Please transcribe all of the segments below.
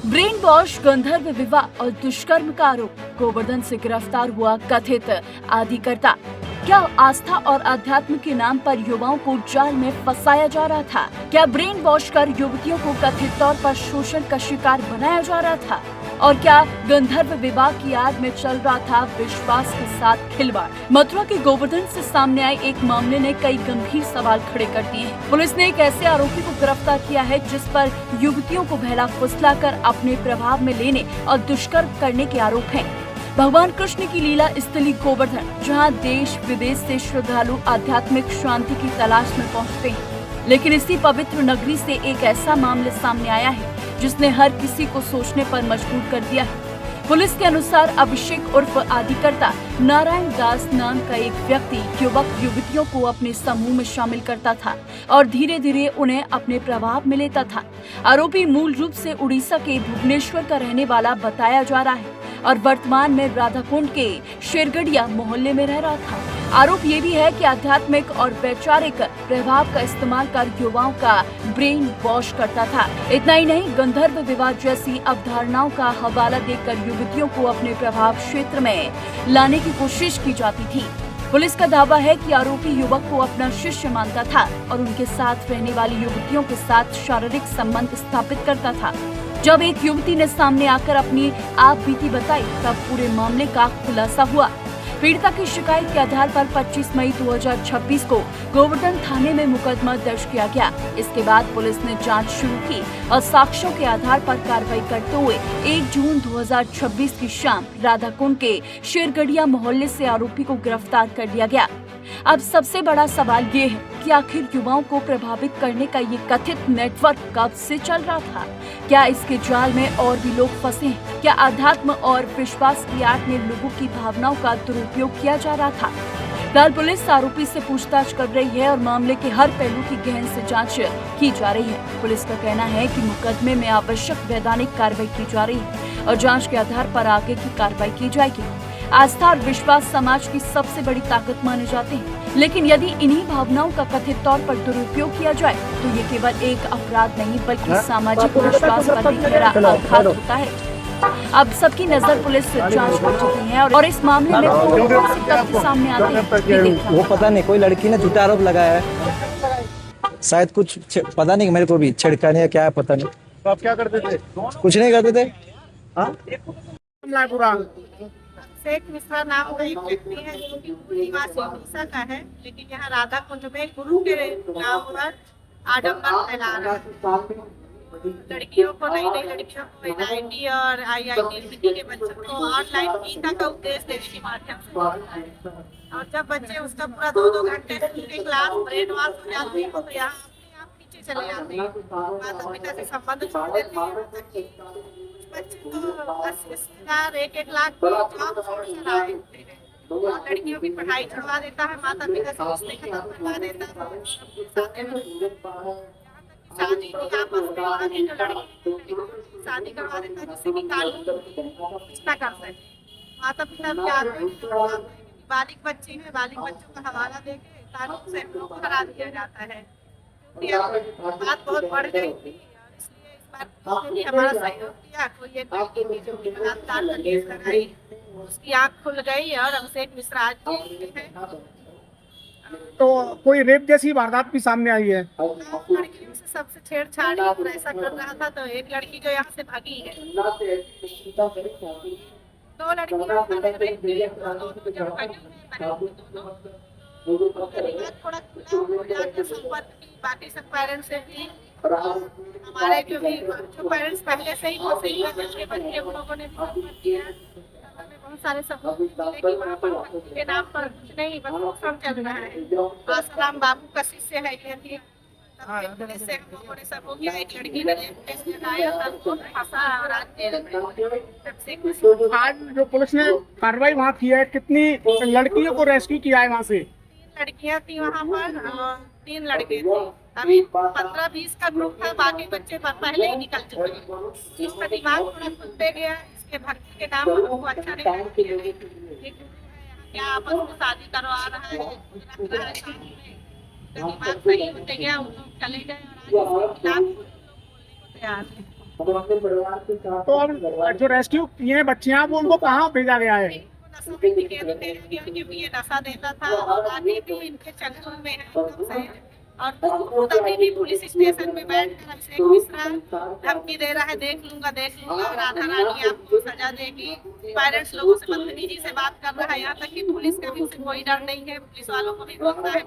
Brain wash, गंधर्व विवाह और दुष्कर्म का आरोप। गोवर्धन से गिरफ्तार हुआ कथित आदिकर्ता। क्या आस्था और अध्यात्म के नाम पर युवाओं को जाल में फंसाया जा रहा था? क्या ब्रेन वॉश कर युवतियों को कथित तौर पर शोषण का शिकार बनाया जा रहा था? और क्या गंधर्व विवाह की आड़ में चल रहा था विश्वास के साथ खिलवाड़? मथुरा के गोवर्धन से सामने आए एक मामले ने कई गंभीर सवाल खड़े कर दिए हैं। पुलिस ने एक ऐसे आरोपी को गिरफ्तार किया है जिस पर युवतियों को बहला फुसलाकर अपने प्रभाव में लेने और दुष्कर्म करने के आरोप हैं। भगवान कृष्ण की लीला स्थली गोवर्धन, जहां देश विदेश से श्रद्धालु आध्यात्मिक शांति की तलाश में पहुंचते हैं, लेकिन इसी पवित्र नगरी से एक ऐसा मामला सामने आया है जिसने हर किसी को सोचने पर मजबूर कर दिया है। पुलिस के अनुसार अभिषेक उर्फ आदिकर्ता नारायण दास नाम का एक व्यक्ति युवक युवतियों को अपने समूह में शामिल करता था और धीरे धीरे उन्हें अपने प्रभाव में लेता था। आरोपी मूल रूप से उड़ीसा के भुवनेश्वर का रहने वाला बताया जा रहा है और वर्तमान में राधाकुंड के शेरगढ़िया मोहल्ले में रह रहा था। आरोप ये भी है कि आध्यात्मिक और वैचारिक प्रभाव का इस्तेमाल कर युवाओं का ब्रेन वॉश करता था। इतना ही नहीं, गंधर्व विवाह जैसी अवधारणाओं का हवाला देकर युवतियों को अपने प्रभाव क्षेत्र में लाने की कोशिश की जाती थी। पुलिस का दावा है कि आरोपी युवक को अपना शिष्य मानता था और उनके साथ रहने वाली युवतियों के साथ शारीरिक संबंध स्थापित करता था। जब एक युवती ने सामने आकर अपनी आप बीती बताई, तब पूरे मामले का खुलासा हुआ। पीड़िता की शिकायत के आधार पर 25 मई 2026 को गोवर्धन थाने में मुकदमा दर्ज किया गया। इसके बाद पुलिस ने जांच शुरू की और साक्ष्यों के आधार पर कार्रवाई करते हुए 1 जून 2026 की शाम राधाकुंड के शेरगढ़िया मोहल्ले से आरोपी को गिरफ्तार कर लिया गया। अब सबसे बड़ा सवाल ये है कि आखिर युवाओं को प्रभावित करने का ये कथित नेटवर्क कब से चल रहा था? क्या इसके जाल में और भी लोग फंसे हैं? क्या अध्यात्म और विश्वास की आड़ में लोगों की भावनाओं का दुरुपयोग किया जा रहा था? फिलहाल पुलिस आरोपी से पूछताछ कर रही है और मामले के हर पहलू की गहन से जांच की जा रही है। पुलिस का कहना है कि मुकदमे में आवश्यक वैधानिक कार्रवाई की जा रही है और जांच के आधार पर आगे की कार्रवाई की जाएगी। आस्था और विश्वास समाज की सबसे बड़ी ताकत माने जाते हैं, लेकिन यदि इन्हीं भावनाओं का कथित तौर पर दुरुपयोग किया जाए तो ये केवल एक अपराध नहीं बल्कि सामाजिक विश्वास पर भी गहरा आघात होता है। अब सबकी नजर पुलिस जांच कर चुकी है और इस मामले में कौन से तथ्य सामने आते हैं वो पता नहीं। कोई लड़की ने झूठा आरोप लगाया है, शायद कुछ पता नहीं, मेरे को भी छेड़खानी है क्या है पता नहीं। तो आप क्या करते थे? कुछ नहीं करते थे। शेख मिश्रा नाम का एक व्यक्ति है जो कि निवासी उड़ीसा का है, लेकिन यहाँ राधा कुंड में गुरु के नाम पर आडम्बर फैला रहा है। लड़कियों को, नई नई लड़कियों को NIT और IIT के बच्चों को ऑनलाइन गीता का उपदेश देने के माध्यम से, और जब बच्चे उसका पूरा 2-2 घंटे के क्लास ब्रेन वॉश हो जाते हैं तो यहाँ अपने आप पीछे चले जाते हैं, माता पिता से संबंध छोड़ देते हैं। बच्चे तो 10,000 1-1 लाख की जॉब छोड़कर आए हैं और लड़कियों की पढ़ाई छुड़वा देता है, माता पिता से रिश्ते खत्म करवा देता है। शादी की आपस में वहाँ की जो लड़की शादी करवा देता है जिससे कि कानून रिश्ता कर सके। माता पिता भी आते हैं, बालिग बच्चे हैं, बालिग बच्चों का हवाला देके कानून से प्रूव करा दिया जाता है। क्योंकि बात बहुत बढ़ गई थी, हमारा सहयोग किया। कोई एक लड़की थी जो बलात्कार का केस लगाई, उसकी आँख खुल गई और अभिषेक मिश्रा आज जेल में है। तो कोई रेप जैसी वारदात भी सामने आई है? लड़की से सबसे छेड़छाड़ी और ऐसा कर रहा था, तो एक लड़की जो यहाँ से भागी है, 2 लड़कियों थोड़ा संपर्क की, बाकी सब पेरेंट्स से भी, हमारे जो पेरेंट्स पहले से ही उसके बच्चे उन लोगों ने भी किया। हमें बहुत सारे सबूत मिले कि वहाँ पर बच्ची के नाम पर कुछ नहीं, बस सब चल रहा है। आसाराम बाबू का शिष्य है ये भी। पुलिस से हम लोगों ने सब हो गया, एक लड़की ने केस लगाया था, उसको फंसा और आज जेल में। आज जो पुलिस ने कार्रवाई वहाँ की है, कितनी लड़कियों को रेस्क्यू किया है वहाँ से? 3 लड़कियाँ थी वहाँ पर, 3 लड़के थे। अभी 15-20 का ग्रुप था, बाकी बच्चे पहले ही निकल चुके हैं। जिसका दिमाग थोड़ा खुलते गया, इसके भक्ति के नाम पर वो अच्छा नहीं लगता। क्या आपस में शादी करवा रहा है, दिमाग सही होते गया, वो लोग चले गए और आज इसके खिलाफ बोलने को तैयार है। तो अब जो रेस्क्यू किए हैं बच्चियां, वो उनको कहाँ भेजा गया है? नशा भी ये नशा देता था और आगे भी इनके चंगुल में है एकदम से। और तभी भी पुलिस स्टेशन में बैठ कर अभिषेक मिश्रा धमकी दे रहा है, देख लूंगा राधा रानी आपको सजा देगी। पेरेंट्स लोगों से बदतमीजी से बात कर रहा है, यहाँ तक कि पुलिस का भी उसे कोई डर नहीं है। पुलिस वालों को भी बोलता है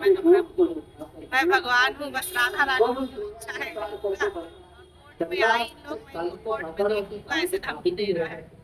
मैं भगवान हूँ, बस राधा रानी अच्छा है। कोर्ट में आई लोग, कोर्ट में देखूंगा, ऐसे धमकी दे रहा है।